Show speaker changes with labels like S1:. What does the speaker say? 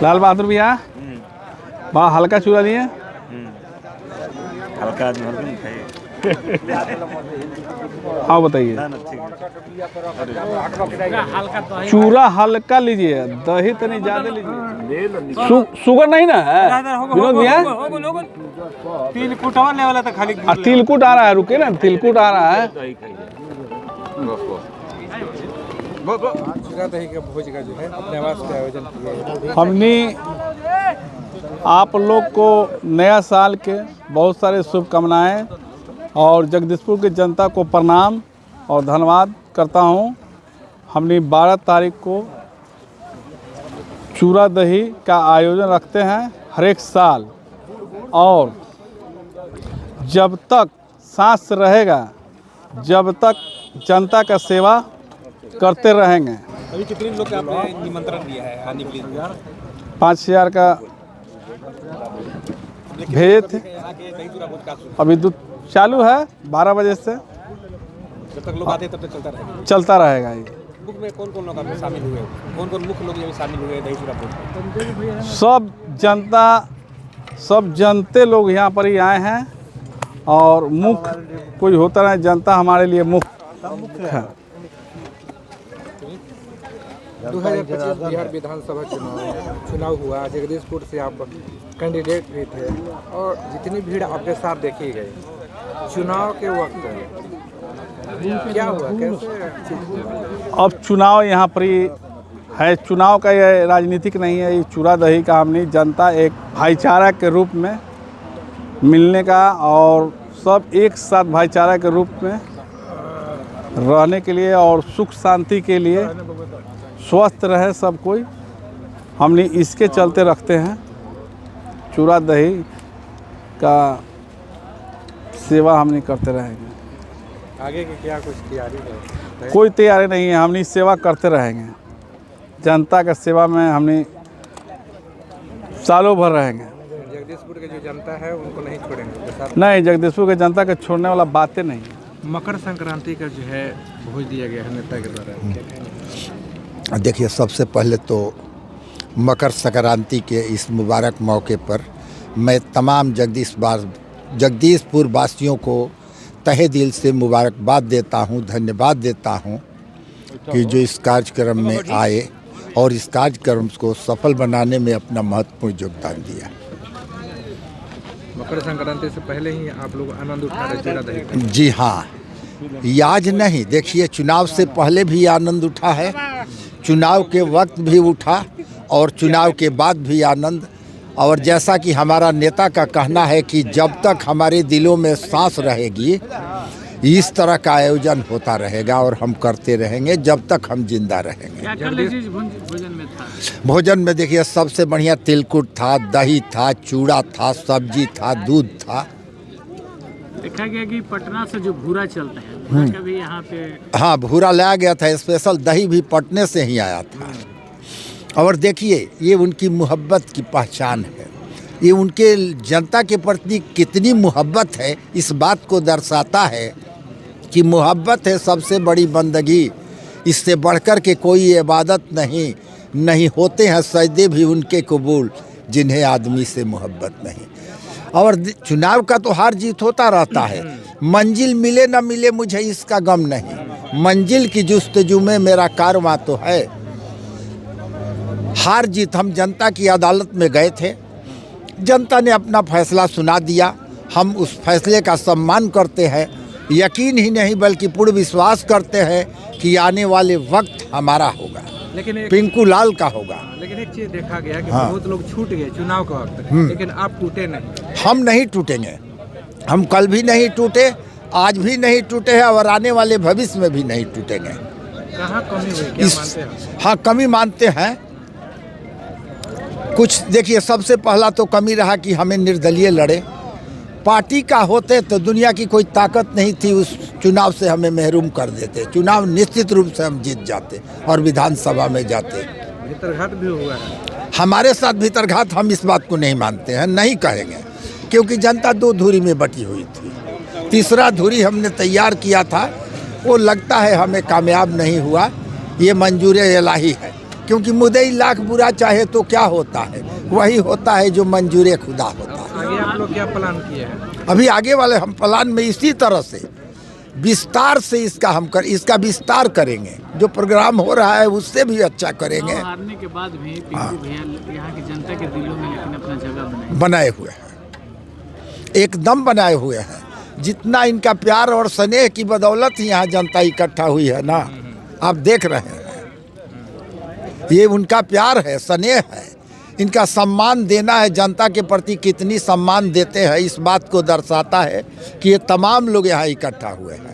S1: लाल बहादुर भैया वहाँ हल्का चूड़ा लिए
S2: हल्का आदमी हल्का नहीं खाइए।
S1: हाँ बताइए।
S2: ना ठीक है।
S1: चूड़ा हल्का लीजिए, दही तो नहीं ज़्यादा लीजिए। शुगर नहीं ना है विनोद भैया?
S2: तिलकुट और लेवल तो खाली
S1: तिलकुट आ रहा है, रुके ना, तिलकुट आ रहा है।
S2: दही का भोज का जो है अपने आवास का आयोजन किया।
S1: हमने आप लोग को नया साल के बहुत सारे शुभकामनाएं और जगदीशपुर की जनता को प्रणाम और धन्यवाद करता हूं। हमने 12 तारीख को चूड़ा दही का आयोजन रखते हैं हर एक साल, और जब तक सांस रहेगा जब तक जनता का सेवा करते रहेंगे।
S2: अभी कितने लोग का आपने निमंत्रण दिया है आने के लिए?
S1: 5000 का भेजे थे, अभी चालू है 12 बजे से।
S2: जब तक लोग आते हैं तब तक
S1: चलता रहेगा ये।
S2: बुक में कौन कौन लोग शामिल हुए, कौन कौन मुख्य लोग शामिल हुए दही चूड़ा भोज?
S1: सब जनता, सब जनते लोग यहाँ पर ही आए हैं, और मुख्य कोई होता है जनता हमारे लिए मुख्य है।
S2: 2025 बिहार विधानसभा चुनाव हुआ, जगदीशपुर से आप कैंडिडेट भी थे और जितनी भीड़ आपके साथ देखी गई चुनाव के वक्त क्या हुआ, कैसे?
S1: अब चुनाव यहाँ पर ही है, चुनाव का ये राजनीतिक नहीं है, ये चूड़ा दही का हमने जनता एक भाईचारा के रूप में मिलने का और सब एक साथ भाईचारा के रूप में रहने के लिए और सुख शांति के लिए स्वस्थ रहे सब कोई, हमने इसके चलते रखते हैं। चूड़ा दही का सेवा हमने करते रहेंगे।
S2: आगे की क्या कुछ तैयारी है?
S1: कोई तैयारी नहीं है, हमने सेवा करते रहेंगे। जनता का सेवा में हमने सालों भर रहेंगे।
S2: जगदीशपुर की जो जनता है उनको नहीं छोड़ेंगे?
S1: नहीं, जगदीशपुर की जनता के छोड़ने वाला बातें नहीं है।
S2: मकर संक्रांति का जो है भोज दिया गया है नेता के द्वारा।
S3: देखिए, सबसे पहले तो मकर संक्रांति के इस मुबारक मौके पर मैं तमाम जगदीशपुर वासियों को तहे दिल से मुबारकबाद देता हूं, धन्यवाद देता हूं कि जो इस कार्यक्रम में आए और इस कार्यक्रम को सफल बनाने में अपना महत्वपूर्ण योगदान दिया।
S2: मकर संक्रांति से पहले ही आप लोग आनंद उठा रहे चूड़ा दही का?
S3: जी हाँ, आज नहीं, देखिए चुनाव से पहले भी आनंद उठा है, चुनाव के वक्त भी उठा और चुनाव के बाद भी आनंद। और जैसा कि हमारा नेता का कहना है कि जब तक हमारे दिलों में सांस रहेगी इस तरह का आयोजन होता रहेगा और हम करते रहेंगे जब तक हम जिंदा रहेंगे।
S2: भोजन में था?
S3: भोजन में देखिए सबसे बढ़िया तिलकुट था, दही था, चूड़ा था, सब्जी था, दूध था।
S4: देखा गया कि पटना से जो भूरा चलता है भूरा का भी यहाँ पे,
S3: हाँ, भूरा लाया गया था, स्पेशल दही भी पटने से ही आया था। और देखिए ये उनकी मोहब्बत की पहचान है, ये उनके जनता के प्रति कितनी मोहब्बत है इस बात को दर्शाता है कि मोहब्बत है सबसे बड़ी बंदगी, इससे बढ़कर के कोई इबादत नहीं होते हैं सजदे भी उनके कबूल जिन्हें आदमी से मोहब्बत नहीं। और चुनाव का तो हार जीत होता रहता है, मंजिल मिले न मिले मुझे इसका गम नहीं, मंजिल की जुस्तजू में मेरा कारवां तो है। हार जीत हम जनता की अदालत में गए थे, जनता ने अपना फैसला सुना दिया, हम उस फैसले का सम्मान करते हैं, यकीन ही नहीं बल्कि पूर्ण विश्वास करते हैं कि आने वाले वक्त हमारा होगा,
S2: लेकिन
S3: पिंकू लाल का होगा।
S2: लेकिन एक चीज देखा गया कि
S3: हाँ।
S2: बहुत लोग छूट गए चुनाव के वक्त, लेकिन आप टूटे नहीं।
S3: हम नहीं टूटेंगे, हम कल भी नहीं टूटे, आज भी नहीं टूटे हैं और आने वाले भविष्य में भी नहीं टूटेंगे।
S2: कहाँ कमी हुई, क्या मानते हैं?
S3: हाँ, कमी मानते हैं कुछ। देखिए सबसे पहला तो कमी रहा कि हमें निर्दलीय लड़े, पार्टी का होते तो दुनिया की कोई ताकत नहीं थी उस चुनाव से हमें महरूम कर देते, चुनाव निश्चित रूप से हम जीत जाते और विधानसभा में जाते।
S2: भीतरघात भी हुआ है
S3: हमारे साथ, भीतरघात हम इस बात को नहीं मानते हैं, नहीं कहेंगे, क्योंकि जनता दो धुरी में बटी हुई थी, तीसरा धुरी हमने तैयार किया था, वो लगता है हमें कामयाब नहीं हुआ, ये मंजूर इलाही है। क्योंकि मुद्दई लाख बुरा चाहे तो क्या होता है, वही होता है जो मंजूर खुदा होता है।
S2: आगे आप लोग क्या प्लान किए हैं?
S3: अभी आगे वाले हम प्लान में इसी तरह से विस्तार से इसका विस्तार करेंगे। जो प्रोग्राम हो रहा है उससे भी अच्छा करेंगे।
S4: हारने के बाद भी पिंटू भैया यहाँ की जनता के दिलों में लेकिन अपना जगह
S3: बनाए हुए हैं, एकदम बनाए हुए हैं। जितना इनका प्यार और स्नेह की बदौलत ही यहाँ जनता इकट्ठा हुई है ना, आप देख रहे हैं। ये उनका प्यार है, स्नेह है, इनका सम्मान देना है। जनता के प्रति कितनी सम्मान देते हैं इस बात को दर्शाता है कि ये तमाम लोग यहाँ इकट्ठा हुए हैं।